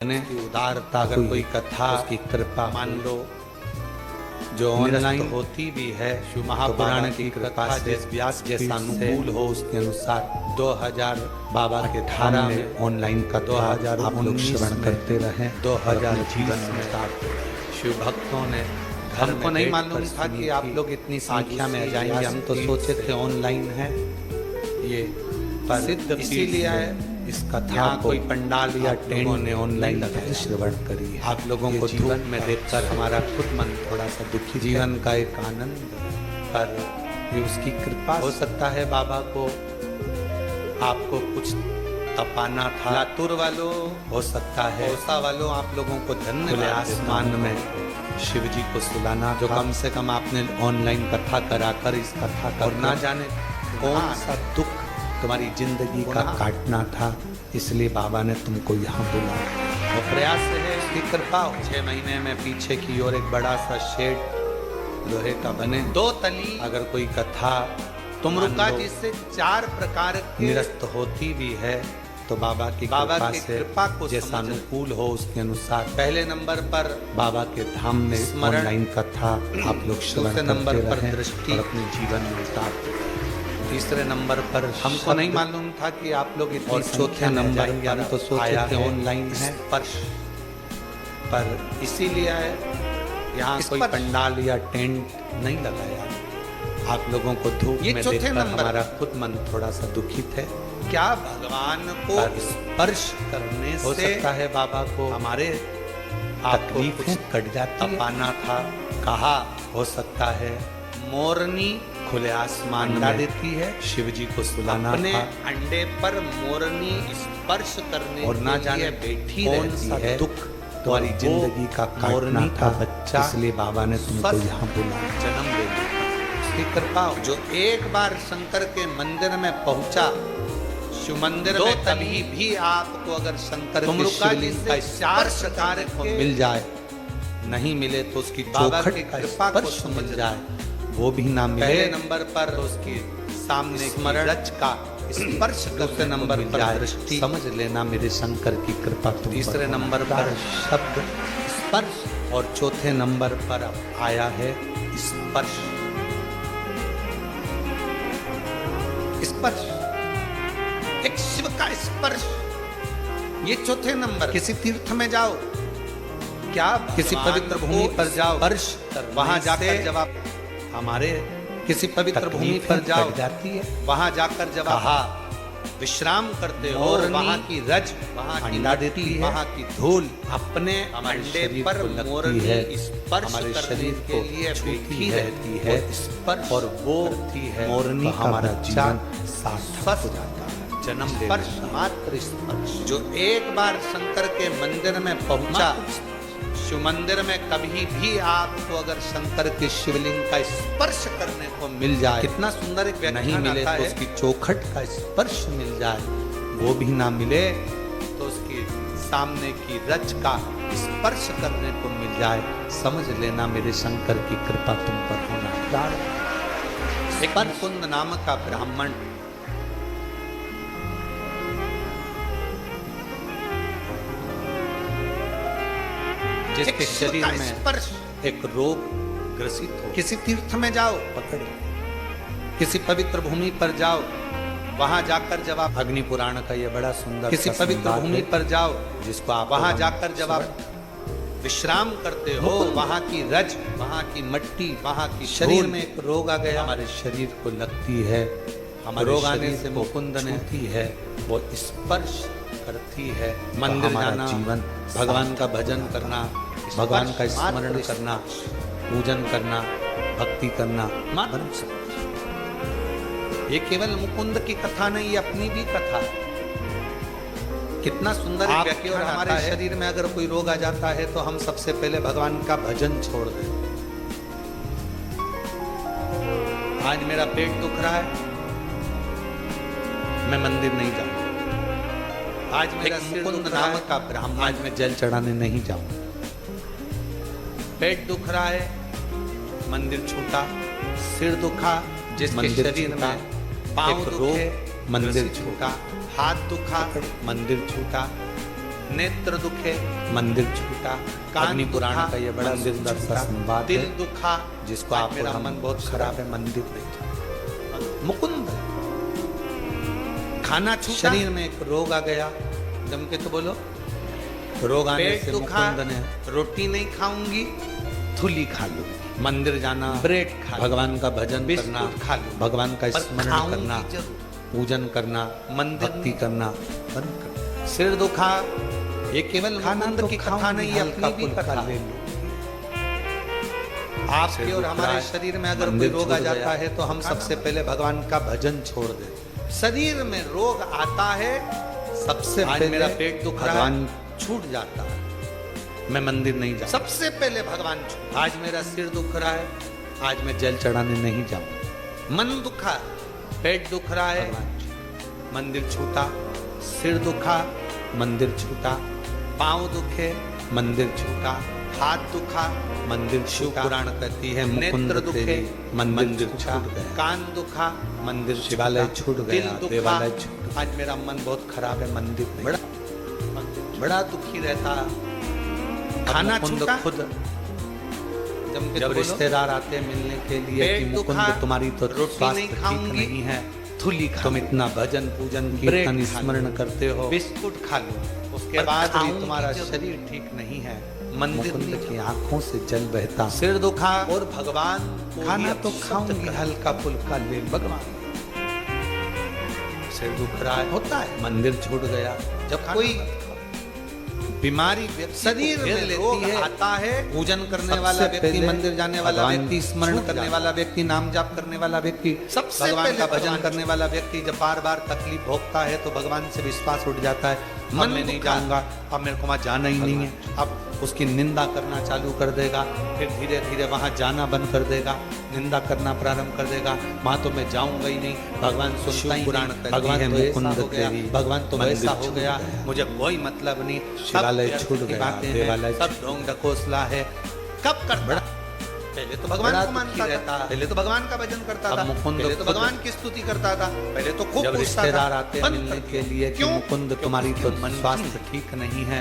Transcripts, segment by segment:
उदारता, अगर कोई कथा उसकी कृपा मान लो जो ऑनलाइन होती भी है, शिव महापुराण की कृपा से व्यास जैसा अनुकूल हो उसके अनुसार 2000 बाबा के धारा में ऑनलाइन का 2000 आप लोग श्रवण करते रहे। 2000 जीवन में शिव भक्तों ने, हमको नहीं मालूम था कि आप लोग इतनी संख्या में आ जाएंगे। हम तो सोचे थे ऑनलाइन है ये प्रसिद्ध, इसीलिए है इस कथा कोई पंडाल या टेंट ने ऑनलाइन श्रवण करी है। आप लोगों को जीवन में देखकर हमारा खुद मन थोड़ा सा दुखी, जीवन का एक आनंद, पर ये उसकी कृपा हो सकता है। बाबा को आपको कुछ तपाना था। लातूर वालों हो सकता है, ओसा वालों आप लोगों को धन्यवाद। आसमान में शिव जी को सुलाना, जो कम से कम आपने ऑनलाइन कथा कराकर इस कथा का, और ना जाने कौन सा दुख तुम्हारी जिंदगी का काटना था, इसलिए बाबा ने तुमको यहाँ बुलाया। और प्रयास है उसकी कृपा। 6 महीने में पीछे की ओर एक बड़ा सा शेड लोहे का बने, 2 तली, अगर कोई कथा तुम रुका जिससे 4 प्रकार की निरस्त होती भी है, तो बाबा की कृपा को जैसा अनुकूल हो उसके अनुसार। पहले नंबर पर बाबा के धाम में ऑनलाइन कथा आप लोग श्रवण करते नंबर पर दृष्टि अपने जीवन में उतारते। तीसरे नंबर पर हमको नहीं मालूम था कि आप लोग इतनी, और चौथे नंबर पर तो सोचे थे ऑनलाइन है स्पर्श, पर इसीलिए यहाँ कोई पंडाल या टेंट नहीं लगाया। आप लोगों को धूप में देखकर हमारा खुद मन थोड़ा सा दुखित है। क्या भगवान को स्पर्श करने हो सकता है बाबा को हमारे तकलीफ कट जाती, पाना था, कहा हो सकता है मोरनी खुले आसमान अंडा देती है, शिव जी को सुलाना अपने अंडे पर मोरनी स्पर्श करने और ना जाने बैठी कौन सा दुख तुम्हारी जिंदगी का काटना था बच्चा, इसलिए बाबा ने तुमको यहाँ बुलाया जन्म देने उसकी कृपा। जो एक बार शंकर के मंदिर में पहुंचा, शिव मंदिर में, तभी भी आपको अगर शंकर के शिवलिंग का 4 प्रकार को मिल जाए, नहीं मिले तो उसकी बाबा की कृपा को समझ जाए, वो भी ना मिले। पहले नंबर पर उसके सामने स्मरण का स्पर्श, दूसरे नंबर पर दृष्टि, समझ लेना मेरे शंकर की कृपा। तीसरे नंबर पर शब्द स्पर्श, और चौथे नंबर पर आया है स्पर्श। स्पर्श एक शिव का स्पर्श, ये चौथे नंबर। किसी तीर्थ में जाओ, क्या किसी पवित्र भूमि पर जाओ, स्पर्श वहां जाकर जब आप हमारे किसी पवित्र भूमि पर जाओ जाती है, वहां जाकर जब आप विश्राम करते हो, और वहां की रज, वहां की देती है, वहां की धूल अपने अंडे पर मोरनी स्पर्श हमारे शरीर के लिए बैठी रहती है स्पर्श, और वो मोरनी हमारा जीवन सार्थक हो जाता है, जन्म स्पर्श, मात्र स्पर्श। जो एक बार शंकर के मंदिर में पहुंचा, शिव मंदिर में कभी भी आपको अगर शंकर के शिवलिंग का स्पर्श करने को मिल जाए, कितना सुंदर एक व्याख्यान नहीं मिले तो उसकी चौखट का स्पर्श मिल जाए, वो भी ना मिले तो उसके सामने की रच का स्पर्श करने को मिल जाए, समझ लेना मेरे शंकर की कृपा तुम पर होना। एक कुंद नाम का ब्राह्मण जिसके शरीर में एक रोग ग्रसित हो, किसी तीर्थ में जाओ पकड़े, किसी पवित्र भूमि पर जाओ, वहां जाकर जब आप अग्नि पुराण का ये बड़ा सुंदर, किसी पवित्र भूमि पर जाओ जिसको आप वहां जाकर जब आप विश्राम करते हो, वहां की रज, वहां की मट्टी, वहां की शरीर में एक रोग आ गया, हमारे शरीर को लगती है, हमारे रोग आने से मुकुंद ने है, वो स्पर्श करती है। मंदिर जाना, जीवन भगवान का भजन करना, भगवान का स्मरण करना, पूजन करना, भक्ति करना, ये केवल मुकुंद की कथा नहीं, अपनी भी कथा। कितना सुंदर व्यक्ति। और हमारे शरीर में अगर कोई रोग आ जाता है तो हम सबसे पहले भगवान का भजन छोड़ दें। आज मेरा पेट दुख रहा है, मैं मंदिर नहीं जाऊंगा। आज मेरा मुकुंद नाम का ब्राह्मण, आज मैं जल चढ़ाने नहीं जाऊंगा। पेट दुख रहा है, मंदिर छूटा। सिर दुखा, जिसके शरीर में पांव दुखे, मंदिर छूटा। हाथ दुखा, मंदिर छूटा। नेत्र दुखे मंदिर छूटा। कान पुराण का ये बड़ा सुंदर सा संवाद दिल दुखा जिसको आप मेरा मन बहुत खराब है मंदिर नहीं। मुकुंद खाना छूटा। शरीर में एक रोग आ गया, जम के तो बोलो। रोग आने से मुकुंद ने रोटी नहीं खाऊंगी, थुली खा लूं। मंदिर जाना, ब्रेड खा, भगवान का भजन करना, खा लूं, भगवान का स्मरण करना, पूजन करना, मंदिर भक्ति करना बंद कर। सिर दुखा, ये केवल आनंद की कथा नहीं है, अपनी भी कथा ले लो। आपके और हमारे शरीर में अगर कोई रोग आ जाता है तो हम सबसे पहले भगवान का भजन छोड़ देते। शरीर में रोग आता है, सबसे पहले मेरा पेट दुख रहा है, छूट जाता है, मैं मंदिर नहीं जाऊँ। सबसे पहले भगवान छूट। आज मेरा सिर दुख रहा है, आज मैं जल चढ़ाने नहीं जाऊँ। मन दुखा, पेट दुख रहा है, मंदिर छूटा। सिर दुखा, मंदिर छूटा। पांव दुखे, मंदिर छूटा। हाथ दुखा, मंदिर शिव पुराण कहती है। नेत्र दुखे, मंदिर छूट गया। कान दुखा, मंदिर शिवालय छूट गया, देवालय छूट। आज मेरा मन बहुत खराब है, मंदिर बड़ा दुखी रहता। खाना छूटा। खुद जब रिश्तेदार आते मिलने के लिए कि मुकुंद तुम्हारी तो स्वास्थ्य ठीक नहीं है, थुली खा। तुम इतना भजन पूजन कीर्तन स्मरण करते हो, बिस्कुट खा लो, उसके बाद भी तुम्हारा शरीर ठीक नहीं है। मंदिर की आंखों से जल बहता। सिर दुखा और भगवान खाना तो खाऊंगी, हल्का फुल्का ले भगवान। सिर दुख रहा है, होता है, मंदिर छूट गया। जब कोई बीमारी शरीर में लेती है, आता है, पूजन करने वाला व्यक्ति, मंदिर जाने वाला व्यक्ति, स्मरण करने वाला व्यक्ति, नाम जाप करने वाला व्यक्ति, सबसे भगवान का भजन करने वाला व्यक्ति जब बार बार तकलीफ भोगता है तो भगवान से विश्वास उठ जाता है। मन में नहीं जाऊंगा, अब मेरे को वहां जाना ही नहीं है। अब उसकी निंदा करना चालू कर देगा, फिर धीरे धीरे वहां जाना बंद कर देगा, निंदा करना प्रारंभ कर देगा। वहां तो मैं जाऊंगा ही नहीं, भगवान सुनता ही नहीं, भगवान तो ऐसा हो गया, भगवान तो वैसा हो गया, मुझे कोई मतलब नहीं। शिवालय छूट गया, देवालय सब ढोंग ढकोसला है। कब कर बड़ा पहले तो भगवान को मानता था, पहले तो भगवान का भजन करता था, पहले तो भगवान की स्तुति करता था, पहले तो खूब रिश्तेदार आते मिलने के लिए कि मुकुंद तुम्हारी तो स्वास्थ्य ठीक नहीं है,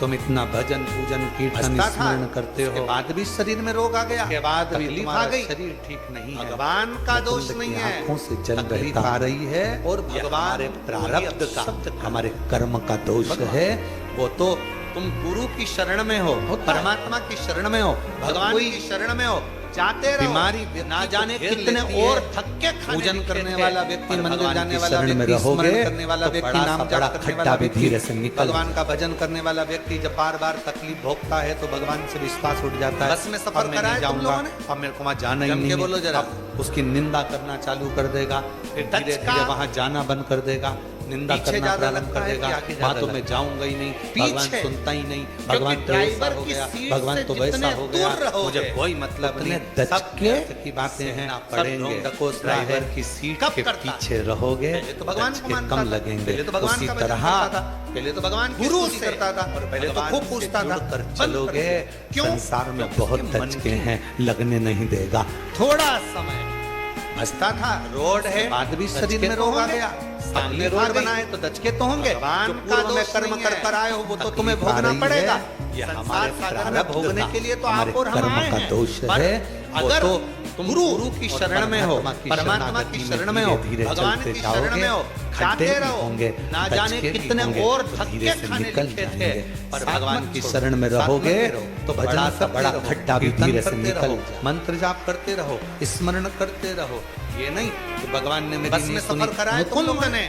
तुम इतना भजन पूजन कीर्तन स्मरण करते हो, बाद भी शरीर में रोग आ गया, के बाद भी तुम्हारा शरीर ठीक नहीं है। भगवान का दोष नहीं है, आंखों से जल बहता आ रही है और भगवान प्रारब्ध का, हमारे कर्म का दोष है। वो तो तुम गुरु की शरण में हो, परमात्मा की शरण में हो, भगवान की शरण में हो, जाते रहो। बीमारी ना जाने कितने और थक्के पूजन करने वाला व्यक्ति, मंदिर जाने वाला व्यक्ति, स्मरण करने वाला व्यक्ति, नाम जाप करने वाला व्यक्ति, भगवान का भजन करने वाला व्यक्ति जब बार बार तकलीफ भोगता है तो भगवान से विश्वास उठ जाता है। बस में सफर कराया जाऊंगा, अब मेरे को वहां जाना ही नहीं, बोलो जरा, उसकी निंदा करना चालू कर देगा, फिर धीरे धीरे वहां जाना बंद कर देगा, निंदा करना प्रारंभ कर देगा। वहां तो मैं जाऊंगा ही नहीं, भगवान सुनता ही नहीं, भगवान तो ऐसा हो गया, भगवान तो वैसा हो गया, मुझे कोई मतलब नहीं। सब की बातें हैं, पढ़ेंगे, ड्राइवर की सीट के पीछे रहोगे तो भगवान को कम लगेंगे। उसी तरह पहले तो भगवान गुरु से करता था, पहले तो खूब पूछता था, कर चलोगे संसार में बहुत दचके हैं, लगने नहीं देगा। थोड़ा समय बचता था, रोड है, बाद भी शरीर में रोग आ गया, सामने रोड बनाए तो दचके तो होंगे। भगवान का दोष कर्म कर आए हो वो तो तुम्हें भोगना पड़ेगा। ये हमारे प्रारब्ध भोगने के लिए तो आप और हम आए हैं। दोष है, अगर तुम गुरु की शरण में हो, परमात्मा की शरण में हो, भगवान की शरण में हो, जाते रहो, ना जाने कितने और धक्के खाने लिखे थे, पर भगवान की शरण में रहोगे तो भजन का बड़ा खड्डा भी धीरे से निकल। मंत्र जाप करते रहो, स्मरण करते रहो। ये नहीं कि भगवान ने मेरी नहीं सुनी, मुकुंद ने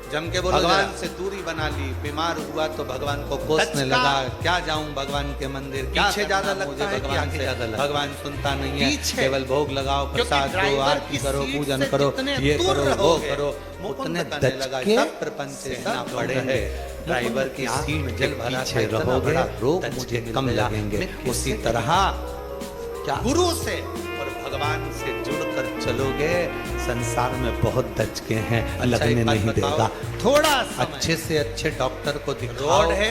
जम के बोलो भगवान से दूरी बना ली, बीमार हुआ तो भगवान को कोसने लगा, क्या जाऊं भगवान के मंदिर, पीछे ज्यादा लगता है, भगवान से भगवान सुनता नहीं है, केवल भोग लगाओ, प्रसाद दो, आरती करो, पूजन करो, ये करो वो करो, उतने दचके प्रपंच से ना पड़े। ड्राइवर की सीट में जल भरा पीछे रहोगे, रोग मुझे कम लगेंगे। उसी तरह क्या गुरु से और भगवान से जुड़कर चलोगे, संसार में बहुत दचके हैं, लगने नहीं देगा। थोड़ा अच्छे से अच्छे डॉक्टर को दिखाओ, रोड है,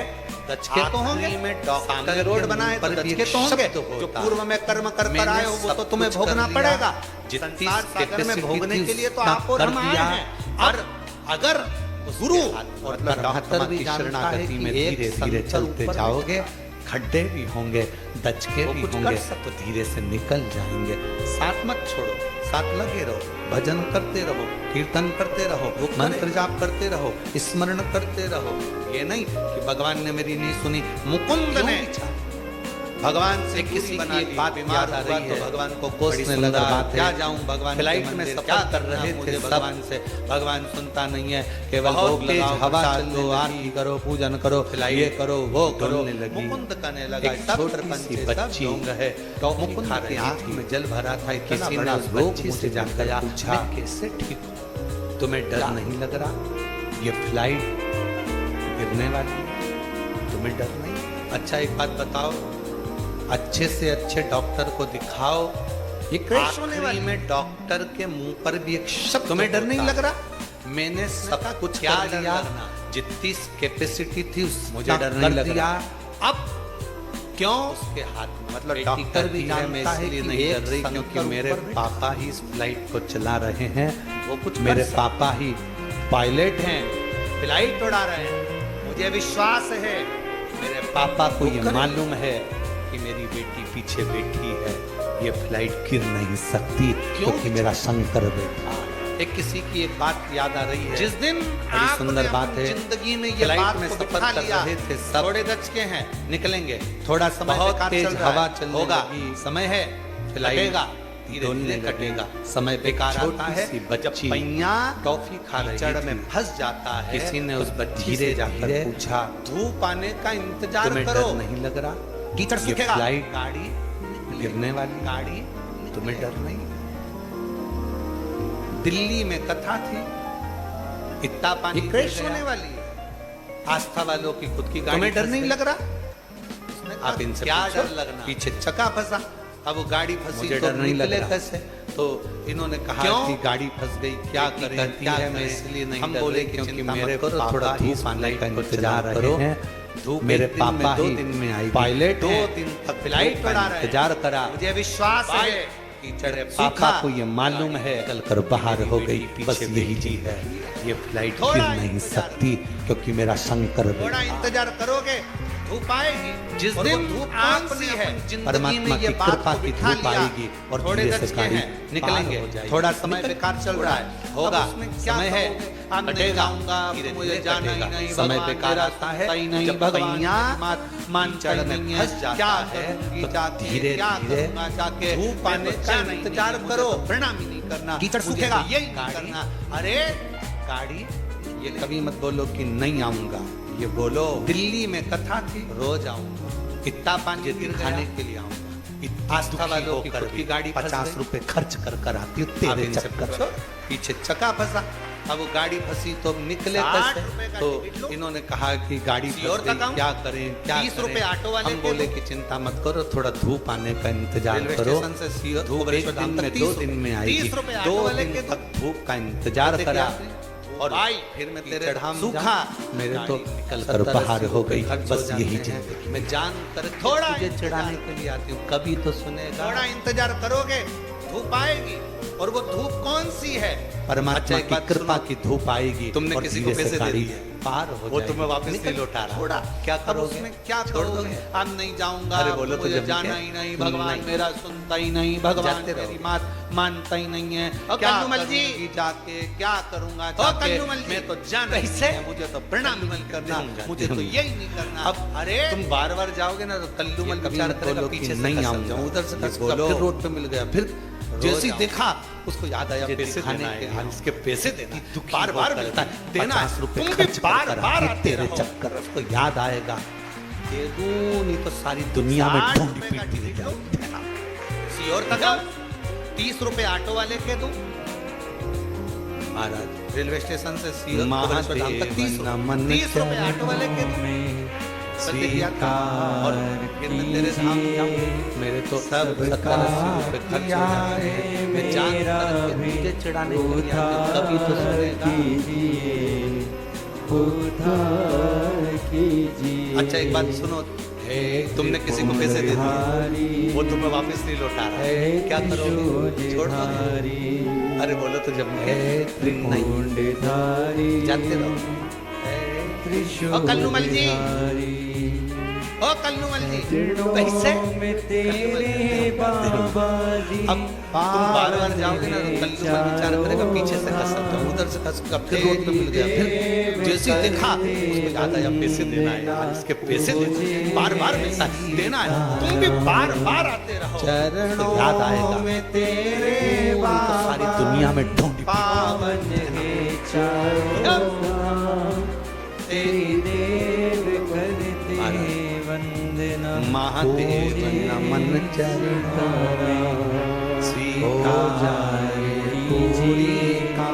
दचके तो होंगे, सामने रोड बना है तो दचके तो होंगे, जो पूर्व में कर्म कर आए हो वो तो तुम्हें भोगना पड़ेगा। संसार सागर में भोगने के लिए तो आप और हम आए हैं। और अगर गुरु और डॉक्टर भी शरणागति में धीरे धीरे चलते जाओगे, खड्डे भी होंगे, दचके भी होंगे, तो धीरे से निकल जाएंगे। साथ मत छोड़ो, साथ लगे रहो, भजन करते रहो, कीर्तन करते रहो, मंत्र जाप करते रहो, स्मरण करते रहो। ये नहीं कि भगवान ने मेरी नहीं सुनी, मुकुंद ने भगवान से किसी की बात याद आ रही है तो भगवान को कोसने लगा, क्या जाऊं भगवान फ्लाइट में सफर कर रहे थे भगवान से, भगवान सुनता नहीं है, केवल भोग लगाओ, हवा चलो, आरती करो, पूजन करो, ये करो, वो करो। मुकुंद कहने लगा, छोटी बच्ची है, मुकुंद की आंख में जल भरा था, किसी ने उस बच्ची से जाकर पूछा, कैसे ठीक हो, तुम्हें डर नहीं लग रहा? ये फ्लाइट गिरने वाली है, तुम्हें डर नहीं? अच्छा एक बात बताओ, अच्छे से अच्छे डॉक्टर को दिखाओ, ये क्रैश होने वाली में डॉक्टर के मुंह पर भी एक शब्द, तुम्हें डर नहीं लग रहा? मैंने सब कुछ क्या दिया, जितनी कैपेसिटी थी उस मुझे डर नहीं लग रहा। अब क्यों उसके हाथ में, मतलब डॉक्टर भी जानता है कि नहीं डर रही, क्योंकि मेरे पापा ही इस फ्लाइट को चला रहे हैं, वो कुछ मेरे पापा ही पायलट हैं, फ्लाइट उड़ा रहे हैं, मुझे विश्वास है, मेरे पापा को ये मालूम है कि मेरी बेटी पीछे बैठी है, ये फ्लाइट गिर नहीं सकती क्योंकि मेरा शंकर बैठा। एक किसी की एक बात याद आ रही है, जिस दिन बड़ी सुंदर बात है, जिंदगी में ये बात में सफर कर रहे थे, सब थोड़े दचके हैं, निकलेंगे, थोड़ा समय बहुत तेज हवा चल होगा, समय है, फ्लाइट धीरे धीरे कटेगा, समय बेकार आता है। बच्ची टॉफी खा रही चढ़ में फंस जाता है, किसी ने उस बच्ची से जाकर पूछा, धूप आने का इंतजार करो, तुम्हें डर नहीं लग रहा? कीचड़ सूखेगा, फ्लाइट गाड़ी गिरने वाली गाड़ी, तुम्हें डर नहीं? दिल्ली में कथा थी, इतना पानी क्रैश होने वाली है, आस्था वालों की खुद की गाड़ी, तुम्हें डर नहीं लग रहा? आप इनसे क्या डर लगना, पीछे चक्का फंसा, अब वो गाड़ी फंसी, डर नहीं लगे कैसे? तो इन्होंने कहा कि गाड़ी फंस गई, क्या करें, क्या है, मैं इसलिए नहीं, हम बोले क्योंकि मेरे को थोड़ा धूप आने का इंतजार करो, मेरे पापा ही 2 दिन में आई, पायलट 2 दिन तक फ्लाइट उड़ा रहे, इंतजार करा, मुझे विश्वास है कि पापा को ये मालूम है, कल कर बाहर हो गई, बस यही चीज है, ये फ्लाइट गिर नहीं सकती क्योंकि मेरा शंकर। थोड़ा इंतजार करोगे, धूप आएगी, जिस दिन धूप आपसी है, परमात्मा की कृपा की धूप आएगी और थोड़े से गाड़ी निकलेंगे, थोड़ा समय बेकार चल रहा है, होगा, समय है, कटेगा, मुझे जाना ही नहीं, समय बेकार आता है, जब भगवान मान चढ़ में फंस जाता है, तो धीरे धीरे जाके धूप आने का इंतजार करो, प्रणाम ही नहीं करना, कीचड़ सूखेगा, यही नहीं करना। अरे गाड़ी, ये कभी मत बोलो कि नहीं आऊंगा, ये बोलो दिल्ली में कथा थी, रोज आऊंगा, इतना पानी खाने के लिए आऊंगा, आस्था वालों की गाड़ी 50 रुपए खर्च कर कर आती हूँ तेरे चक्कर, पीछे चक्का फंसा, अब वो गाड़ी फंसी तो निकले कैसे? तो इन्होंने कहा कि गाड़ी फंस गई, क्या करें, क्या 30 रुपए ऑटो वाले, हम बोले कि चिंता मत करो, थोड़ा धूप आने का इंतजार करो, धूप एक दिन में 2 दिन में आएगी, 2 दिन तक धूप का इंतजार करा, और भाई फिर मैं तेरे धाम सूखा, मेरे तो निकल कर बाहर हो गई, बस यही जिंदगी, मैं जान कर थोड़ा तुझे चढ़ाने के लिए आती हूँ, कभी तो सुनेगा, थोड़ा इंतजार करोगे, धूप आएगी, और वो धूप कौन सी है? परमात्मा की कृपा की धूप आएगी, तुमने किसी को पैसे दे दिए, पार हो वो तुम्हें वापस नहीं लौटा रहा, थोड़ा क्या करोगे, उसमें क्या करोगे? अब नहीं जाऊंगा, अरे बोलो मुझे जाना ही नहीं, भगवान मेरा सुनता ही नहीं, भगवान मेरी बात मानता ही नहीं है, क्या करूंगी जाके, क्या करूंगा जाके, मैं तो जाना ही नहीं, मुझे तो प्रणाम नहीं करना, मुझे तो यही नहीं करना। अब अरे तुम बार बार जाओगे ना तो कल्लूमल विचार करेगा, पीछे से नहीं आऊंगा, उधर से बोलो, फिर रोड पे मिल गया, फिर जैसे देखा उसको याद आया पैसे खाने के, हाँ इसके पैसे देना, बार बार मिलता है, देना 50 रुपए खर्च बार बार तेरे चक्कर, उसको याद आएगा, दे दूं नहीं तो सारी दुनिया में ढूंढ पीटी दे जाऊं, सीओर तक 30 रुपए ऑटो वाले के दूं, महाराज रेलवे स्टेशन से सीओर तक 30 रुपए ऑटो वाले के दूं, और फिर मैं तेरे धाम जाऊं, मेरे तो सब 70-80 रुपए खर्च हो जाते हैं, मैं जान कर मुझे चढ़ाने के लिए कभी तो सुनेगा। अच्छा एक बात सुनो, तुमने किसी को पैसे दे दिए, वो तुम्हें वापस नहीं लौटा रहा है, क्या करोगे? छोड़ दो। अरे बोलो तो जब नहीं जानते रहो। और कल्लूमल जी, ओ कल्लूमल जी, कैसे अब तुम बार बार जाओगे ना तो कल्लूमल विचार करेगा पीछे से कस सकता हूँ, उधर से कस का, फिर रोड पे मिल गया, फिर जैसे ही देखा उसको याद आया पैसे देना है यार, इसके पैसे बार बार मिलता है, देना है, तुम भी बार बार आते रहो, चरणों याद आएगा में तेरे सारी दुनिया में ढूंढ पावन है तेरी देव करते वंदना, महादेव नमन चरणों में सीता जाए पूरी का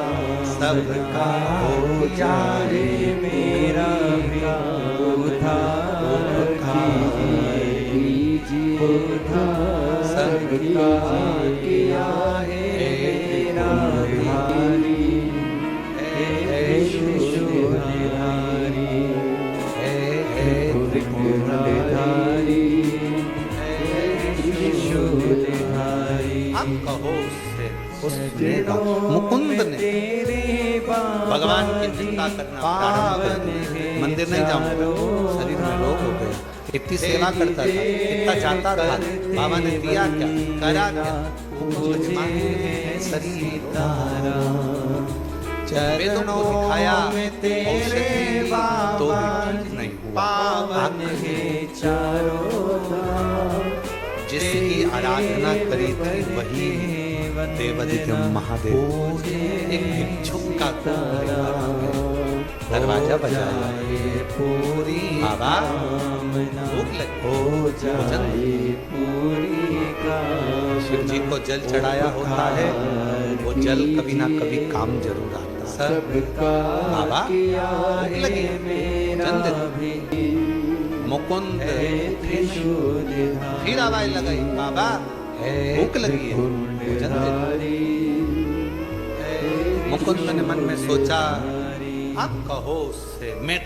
सबका हो जाए मेरा भी उद्धार सबका किया है मेरा भारी मुकुंद ने भगवान की चिंता करना प्रारंभ कर दिया। मंदिर नहीं जाऊंगा, शरीर में रोग हो गया, इतनी सेवा करता था, इतना जानता था, बाबा ने दिया क्या, करा क्या, चरणों दिखाया तो भी नहीं हुआ। जिसकी आराधना करी थी वही देवादित्य महादेव, एक भिक्षुक का दरवाजा बजाया, बाबा भूख लगी, शिव जी को जल चढ़ाया होता है, वो जल कभी ना कभी काम जरूर आता है। बाबा भूख लगी, मुकुंद फिर आवाज लगाई, बाबा भूख लगी है, मुकुंद ने मन में सोचा, आप कहो उससे मैं